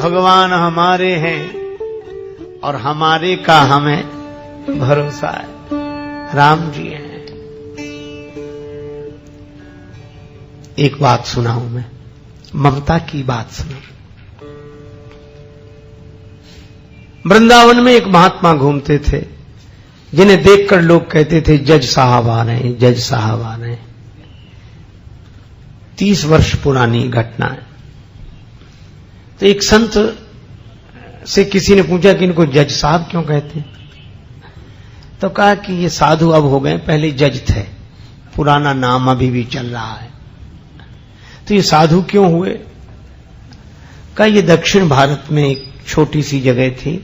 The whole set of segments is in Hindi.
भगवान हमारे हैं और हमारे का हमें भरोसा है। राम जी हैं। एक बात सुनाऊं मैं, ममता की बात सुनो। वृंदावन में एक महात्मा घूमते थे, जिन्हें देखकर लोग कहते थे जज साहब आ रहे हैं, जज साहब आ रहे हैं। 30 वर्ष पुरानी घटना है। तो एक संत से किसी ने पूछा कि इनको जज साहब क्यों कहते हैं? तो कहा कि ये साधु अब हो गए, पहले जज थे, पुराना नाम अभी भी चल रहा है। तो ये साधु क्यों हुए? कहा ये दक्षिण भारत में एक छोटी सी जगह थी,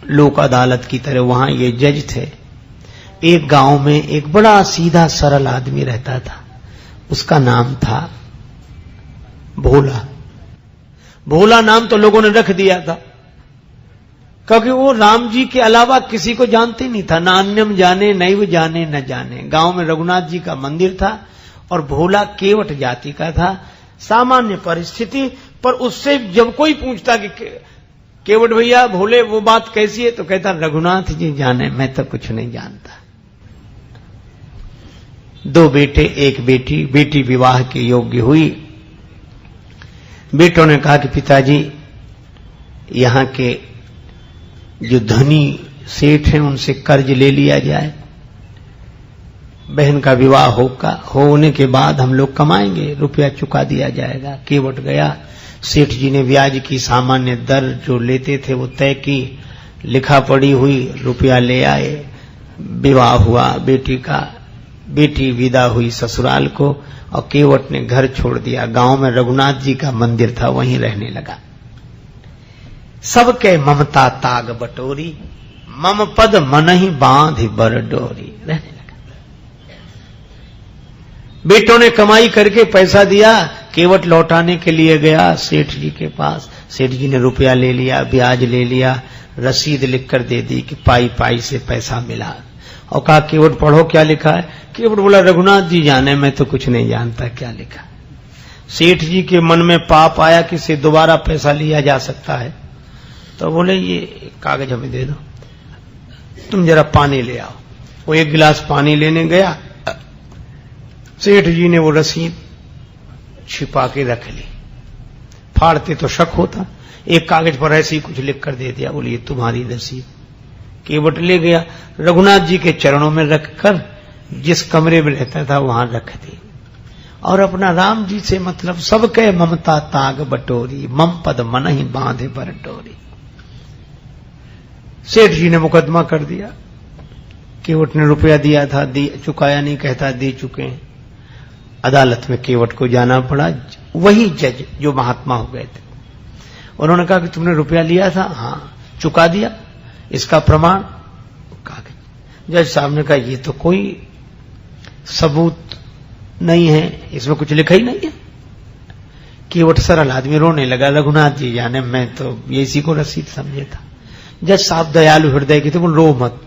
लोक अदालत की तरह, वहां ये जज थे। एक गांव में एक बड़ा सीधा सरल आदमी रहता था, उसका नाम था भोला। भोला नाम तो लोगों ने रख दिया था क्योंकि वो राम जी के अलावा किसी को जानते नहीं था, ना अन्यम जाने नैव जाने न जाने। गांव में रघुनाथ जी का मंदिर था और भोला केवट जाति का था। सामान्य परिस्थिति पर उससे जब कोई पूछता कि केवट भैया भोले वो बात कैसी है, तो कहता रघुनाथ जी जाने, मैं तो कुछ नहीं जानता। 2 बेटे 1 बेटी, बेटी विवाह के योग्य हुई। बेटों ने कहा कि पिताजी यहां के जो धनी सेठ हैं उनसे कर्ज ले लिया जाए, बहन का विवाह होने के बाद हम लोग कमाएंगे, रुपया चुका दिया जाएगा। केवट गया, सेठ जी ने ब्याज की सामान्य दर जो लेते थे वो तय की, लिखा पड़ी हुई, रुपया ले आए, विवाह हुआ बेटी का। बेटी विदा हुई ससुराल को और केवट ने घर छोड़ दिया। गांव में रघुनाथ जी का मंदिर था, वहीं रहने लगा। सबके ममता ताग बटोरी, मम पद मन ही बांध बर डोरी, रहने लगा। बेटों ने कमाई करके पैसा दिया, केवट लौटाने के लिए गया सेठ जी के पास। सेठ जी ने रुपया ले लिया, ब्याज ले लिया, रसीद लिखकर दे दी कि पाई पाई से पैसा मिला। और कहा केवट पढ़ो क्या लिखा है? केवट बोला रघुनाथ जी जाने, मैं तो कुछ नहीं जानता क्या लिखा। सेठ जी के मन में पाप आया कि इससे दोबारा पैसा लिया जा सकता है, तो बोले ये कागज हमें दे दो, तुम जरा पानी ले आओ। वो 1 गिलास पानी लेने गया, सेठ जी ने वो रसीद छिपा के रख ली। फाड़ते तो शक होता, एक कागज पर ऐसे ही कुछ लिख कर दे दिया, बोलिए तुम्हारी रसीद। केवट ले गया, रघुनाथ जी के चरणों में रखकर जिस कमरे में रहता था वहां रख दी और अपना राम जी से मतलब सबके ममता ताग बटोरी, मम पद मन ही बांधे बर डोरी। सेठ जी ने मुकदमा कर दिया। केवट ने रुपया दिया था, चुकाया नहीं, कहता दे चुके हैं। अदालत में केवट को जाना पड़ा। वही जज जो महात्मा हो गए थे, उन्होंने कहा कि तुमने रुपया लिया था? हाँ। चुका दिया? इसका प्रमाण? कागज। जज साहब ने कहा ये तो कोई सबूत नहीं है, इसमें कुछ लिखा ही नहीं है। केवट सरल आदमी रोने लगा, रघुनाथ जी जाने, मैं तो ये इसी को रसीद समझे था। जज साहब दयालु हृदय के थे, बोल रो मत,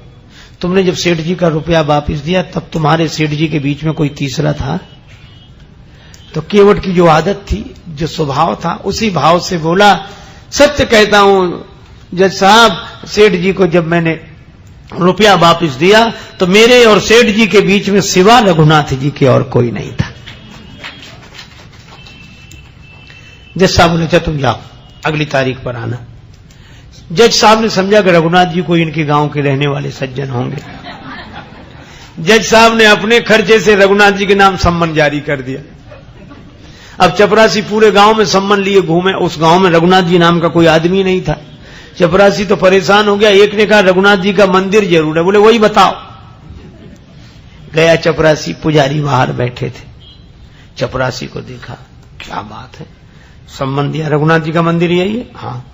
तुमने जब सेठ जी का रुपया वापिस दिया तब तुम्हारे सेठ जी के बीच में कोई तीसरा था? तो केवट की जो आदत थी, जो स्वभाव था, उसी भाव से बोला सत्य कहता हूं जज साहब, सेठ जी को जब मैंने रुपया वापिस दिया तो मेरे और सेठ जी के बीच में सिवा रघुनाथ जी के और कोई नहीं था। जज साहब बोले अच्छा तुम जाओ, अगली तारीख पर आना। जज साहब ने समझा कि रघुनाथ जी कोई इनके गांव के रहने वाले सज्जन होंगे। जज साहब ने अपने खर्चे से रघुनाथ जी के नाम सम्मन जारी कर दिया। अब चपरासी पूरे गांव में सम्मन लिए घूमे, उस गांव में रघुनाथ जी नाम का कोई आदमी नहीं था। चपरासी तो परेशान हो गया। एक ने कहा रघुनाथ जी का मंदिर जरूर है, बोले वही बताओ। गया चपरासी, पुजारी बाहर बैठे थे। चपरासी को देखा, क्या बात है, सम्मन दिया, रघुनाथ जी का मंदिर यही है? हाँ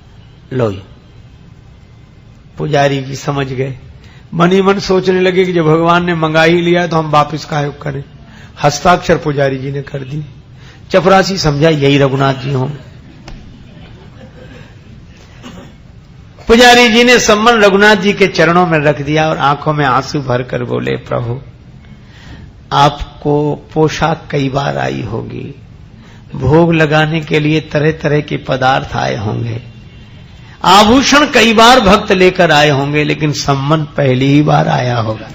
लो। पुजारी की समझ गए, मन ही मन सोचने लगे कि जब भगवान ने मंगा ही लिया तो हम वापिस काहे करें। हस्ताक्षर पुजारी जी ने कर दी। चपरासी समझा यही रघुनाथ जी हों। पुजारी जी ने सम्मन रघुनाथ जी के चरणों में रख दिया और आंखों में आंसू भरकर बोले प्रभु आपको पोशाक कई बार आई होगी, भोग लगाने के लिए तरह तरह के पदार्थ आए होंगे, आभूषण कई बार भक्त लेकर आए होंगे, लेकिन सम्मान पहली ही बार आया होगा।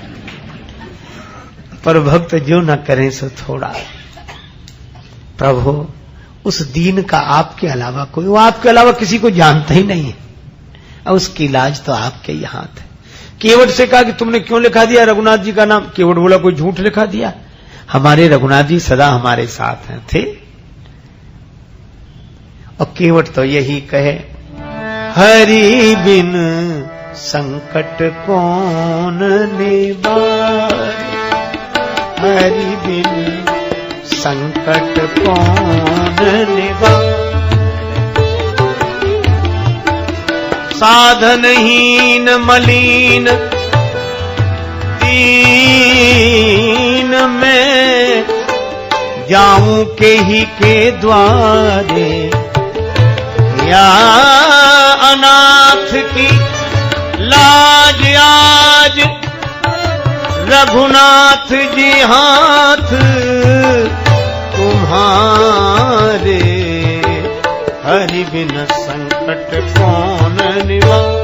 पर भक्त जो न करें सो थोड़ा। प्रभु उस दीन का आपके अलावा कोई, वो आपके अलावा किसी को जानता ही नहीं है, और उसकी इलाज तो आपके ही हाथ है। केवट से कहा कि तुमने क्यों लिखा दिया रघुनाथ जी का नाम? केवट बोला कोई झूठ लिखा दिया, हमारे रघुनाथ जी सदा हमारे साथ हैं थे। और केवट तो यही कहे, हरि बिन संकट कौन निवारे, हरि बिन संकट कौन निवारे। साधनहीन मलिन दीन में जाऊं के ही के द्वारे, या अनाथ की लाज आज रघुनाथ जी हाथ तुम्हारे, हरि बिन संकट कौन निवारे।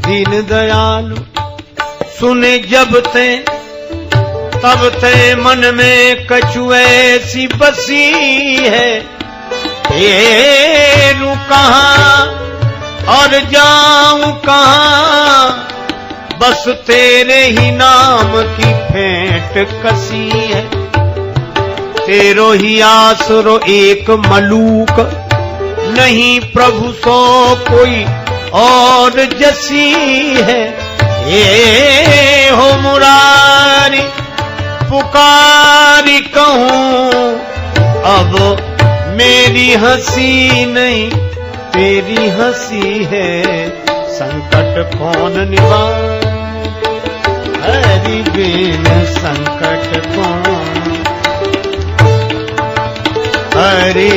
दीन दयालु सुने जब ते, तब ते मन में कछु ऐसी बसी है, फेरूं कहां और जाऊं कहां, बस तेरे ही नाम की फेंट कसी है। तेरो ही आसरो एक मलूक, नहीं प्रभु सो कोई और जसी है। ये हो मुरारी पुकारी कहूं, अब मेरी हंसी नहीं तेरी हंसी है, संकट कौन निवारे, हरि बिन संकट कौन, हरि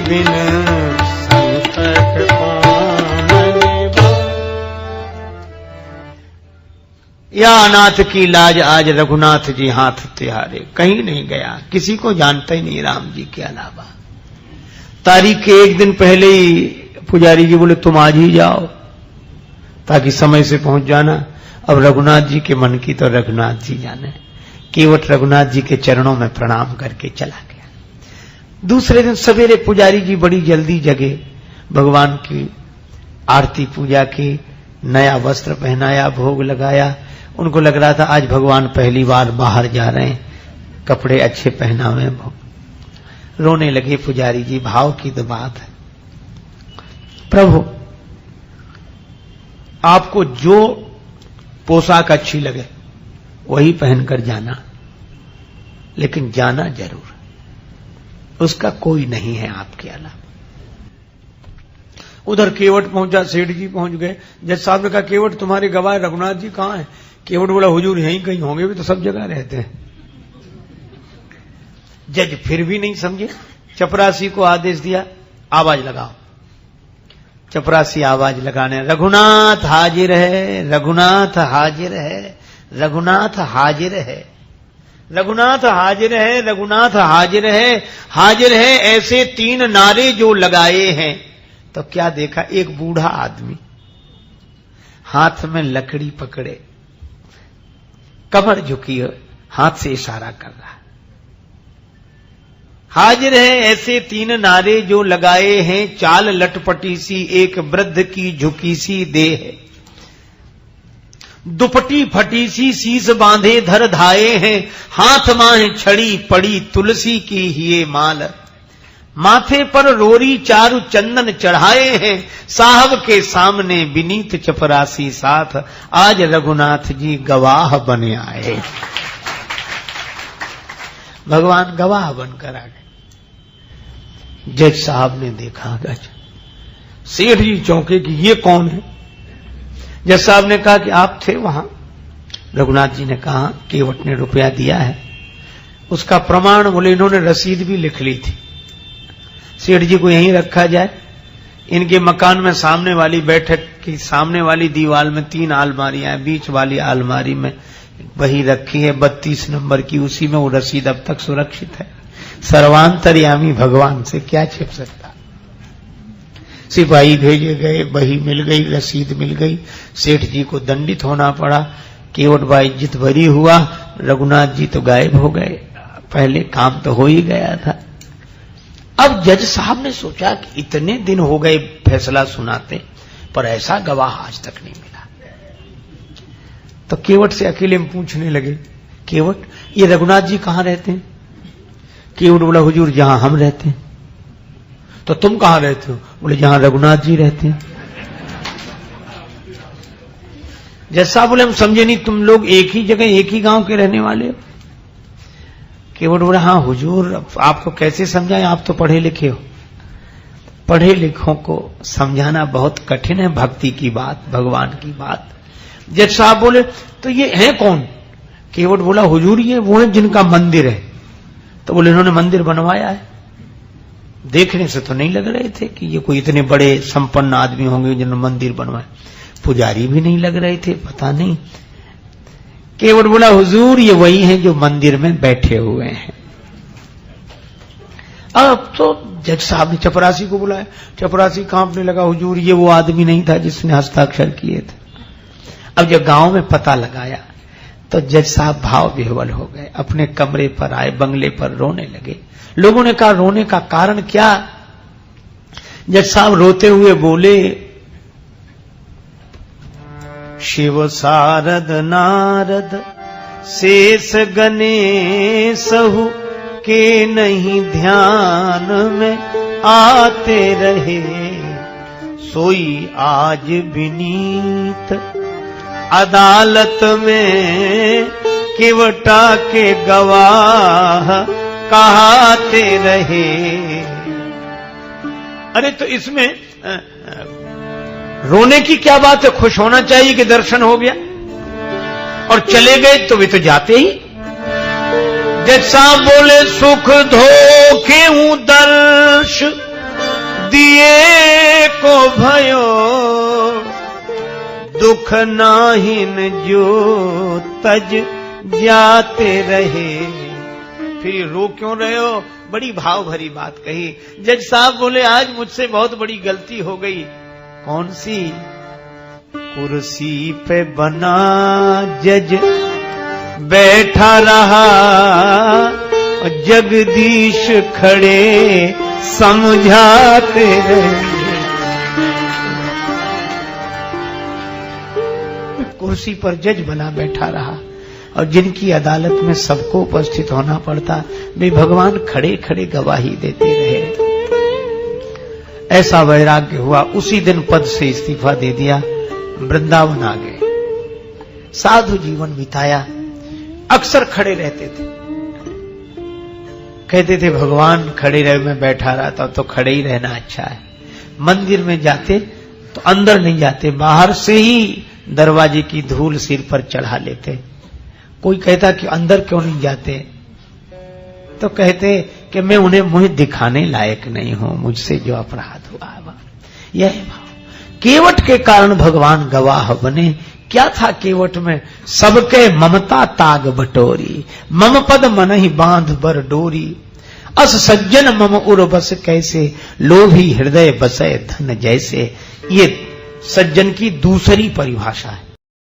बिन संकट कौन निवारे। या अनाथ की लाज आज रघुनाथ जी हाथ तिहारे, कहीं नहीं गया, किसी को जानता ही नहीं राम जी के अलावा। तारीख के एक दिन पहले ही पुजारी जी बोले तुम आज ही जाओ ताकि समय से पहुंच जाना। अब रघुनाथ जी के मन की तो रघुनाथ जी जाने। केवट रघुनाथ जी के चरणों में प्रणाम करके चला गया। दूसरे दिन सवेरे पुजारी जी बड़ी जल्दी जगे, भगवान की आरती पूजा की, नया वस्त्र पहनाया, भोग लगाया। उनको लग रहा था आज भगवान पहली बार बाहर जा रहे हैं, कपड़े अच्छे पहनावे हैं। रोने लगे पुजारी जी, भाव की तो बात है। प्रभु आपको जो पोशाक अच्छी लगे वही पहनकर जाना, लेकिन जाना जरूर, उसका कोई नहीं है आपके अलावा। उधर केवट पहुंचा, सेठ जी पहुंच गए। जज साहब ने कहा केवट तुम्हारे गवाह रघुनाथ जी कहां हैं? केवट बोला हुजूर यहीं कहीं होंगे, भी तो सब जगह रहते हैं। जज फिर भी नहीं समझे, चपरासी को आदेश दिया आवाज लगाओ। चपरासी आवाज लगाने, रघुनाथ हाजिर है, रघुनाथ हाजिर है, रघुनाथ हाजिर है, रघुनाथ हाजिर है, रघुनाथ हाजिर है, हाजिर है। ऐसे 3 नारे जो लगाए हैं तो क्या देखा, एक बूढ़ा आदमी हाथ में लकड़ी पकड़े, कमर झुकी है, हाथ से इशारा कर रहा है। हाजिर है ऐसे 3 नारे जो लगाए हैं, चाल लटपटी सी एक वृद्ध की झुकी सी देह, दुपटी फटी सी शीस बांधे धर धाये हैं, हाथ माहे छड़ी पड़ी तुलसी की ही माल, माथे पर रोरी चारु चंदन चढ़ाए हैं, साहब के सामने विनीत चपरासी साथ, आज रघुनाथ जी गवाह बने आए। भगवान गवाह बनकर आ गए। जज साहब ने देखा, गज सेठ जी चौंके कि ये कौन है? जज साहब ने कहा कि आप थे वहां। रघुनाथ जी ने कहा केवट ने रुपया दिया है, उसका प्रमाण बोले इन्होंने रसीद भी लिख ली थी, सेठ जी को यहीं रखा जाए। इनके मकान में सामने वाली बैठक की सामने वाली दीवार में 3 अलमारियां हैं, बीच वाली अलमारी में वही रखी है 32 नंबर की, उसी में वो रसीद अब तक सुरक्षित है। सर्वांतर्यामी भगवान से क्या छिप सकता। सिपाही भेजे गए, बही मिल गई, रसीद मिल गई, सेठ जी को दंडित होना पड़ा। केवट भाई इज्जत भरी हुआ, रघुनाथ जी तो गायब हो गए, पहले काम तो हो ही गया था। अब जज साहब ने सोचा कि इतने दिन हो गए फैसला सुनाते, पर ऐसा गवाह आज तक नहीं मिला। तो केवट से अकेले में पूछने लगे, केवट ये रघुनाथ जी कहां रहते हैं? केवट बोला, हुजूर जहां हम रहते हैं। तो तुम कहां रहते हो? बोले जहां रघुनाथ जी रहते हैं। जज साहब बोले, हम समझे नहीं, तुम लोग एक ही जगह एक ही गांव के रहने वाले हो? केवट बोला, हाँ हुजूर, आपको कैसे समझाएं, आप तो पढ़े लिखे हो। पढ़े लिखों को समझाना बहुत कठिन है, भक्ति की बात, भगवान की बात। जज साहब बोले, तो ये है कौन? केवट बोला, हुजूर ये वो है जिनका मंदिर है। तो बोले, इन्होंने मंदिर बनवाया है? देखने से तो नहीं लग रहे थे कि ये कोई इतने बड़े संपन्न आदमी होंगे जिन्होंने मंदिर बनवाया। पुजारी भी नहीं लग रहे थे, पता नहीं। केवट बोला, हुजूर ये वही हैं जो मंदिर में बैठे हुए हैं। अब तो जज साहब ने चपरासी को बुलाया। चपरासी कांपने लगा, हुजूर ये वो आदमी नहीं था जिसने हस्ताक्षर किए थे। अब जब गांव में पता लगाया तो जज साहब भाव विह्वल हो गए, अपने कमरे पर आए, बंगले पर रोने लगे। लोगों ने कहा, रोने का कारण क्या? जज साहब रोते हुए बोले, शिव शारद नारद शेष गणेशहु के नहीं ध्यान में आते रहे, सोई आज विनीत अदालत में केवटा के गवाह कहाते रहे। अरे तो इसमें रोने की क्या बात है? खुश होना चाहिए कि दर्शन हो गया। और चले गए तो वे तो जाते ही। जज साहब बोले, सुख धोखे हूं दर्श दिए को भयो, दुख नाहिन जो तज जाते रहे। फिर रो क्यों रहे हो? बड़ी भाव भरी बात कही। जज साहब बोले, आज मुझसे बहुत बड़ी गलती हो गई। कौन सी? कुर्सी पे बना जज बैठा रहा, और जगदीश खड़े समझाते रहे। कुर्सी पर जज बना बैठा रहा, और जिनकी अदालत में सबको उपस्थित होना पड़ता, वे भगवान खड़े खड़े गवाही देते रहे। ऐसा वैराग्य हुआ। उसी दिन पद से इस्तीफा दे दिया, वृंदावन आ गए, साधु जीवन बिताया। अक्सर खड़े रहते थे, कहते थे भगवान खड़े रहे, मैं बैठा रहता तो खड़े ही रहना अच्छा है। मंदिर में जाते तो अंदर नहीं जाते, बाहर से ही दरवाजे की धूल सिर पर चढ़ा लेते। कोई कहता कि अंदर क्यों नहीं जाते? तो कहते कि मैं उन्हें मुझे दिखाने लायक नहीं हूं, मुझसे जो अपराध हुआ है। यह भाव केवट के कारण भगवान गवाह बने। क्या था केवट में? सबके ममता ताग बटोरी, मम पद मन ही बांध बर डोरी, अस सज्जन मम उर बस कैसे, लोभी हृदय बसे धन जैसे। ये सज्जन की दूसरी परिभाषा है।